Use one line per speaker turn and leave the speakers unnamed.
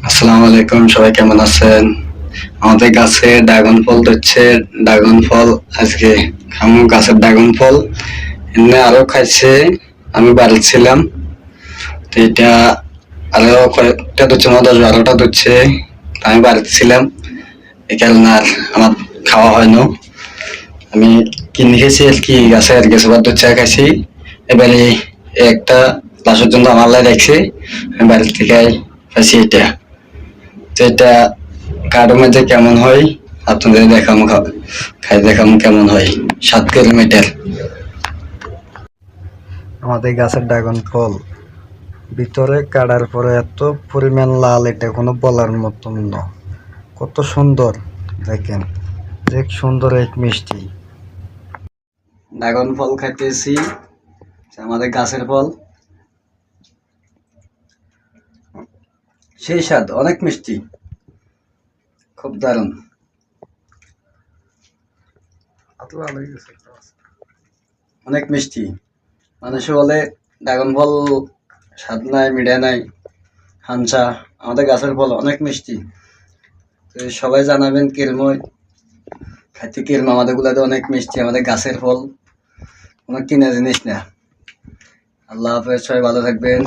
আসসালামু আলাইকুম, সবাই কেমন আছেন? আমাদের গাছে ড্রাগন ফল ধরছে। ড্রাগন ফল আজকে খামু, গাছের ড্রাগন ফল এমনি আরো খাইছে। আমি বাড়ি ছিলাম, তো এটা আরো কয়েকটা ধরছে না, 10-12টা ধরছে। আমি বাড়িতে ছিলাম, এই কারণে আর আমার খাওয়া হয় না। আমি কিনে খেয়েছি আর কি, গাছে আর গেছে বার ধরছে খাইছি। এবারে একটা লাশের জন্য আমার লাই রাখছে, আমি বাড়ির থেকে খাইছি এটা। তো এটা কারো মাঝে কেমন হয় আপনাদের দেখাম, খাই দেখাম কেমন হয়। 7 কিলোমিটার আমাদের গাছের ড্রাগন ফল, ভিতরে কাটার পরে এত পরিমাণ লাল, এটা কোনো বলার মতন না। কত সুন্দর দেখেন, এক সুন্দর এক মিষ্টি ড্রাগন ফল খাইতেছি। আমাদের গাছের ফল সেই স্বাদ, অনেক মিষ্টি, খুব দারুণ, অনেক মিষ্টি। মানুষে বলে ড্রাগন ফল স্বাদ নাই, মিঠা নাই, হামচা। আমাদের গাছের ফল অনেক মিষ্টি। তো সবাই জানাবেন কিরম খাইতে, কিরম। আমাদের গুলাতে অনেক মিষ্টি, আমাদের গাছের ফল, কোনো কিনা জিনিস না। আল্লাহ হাফেজ, সবাই ভালো থাকবেন।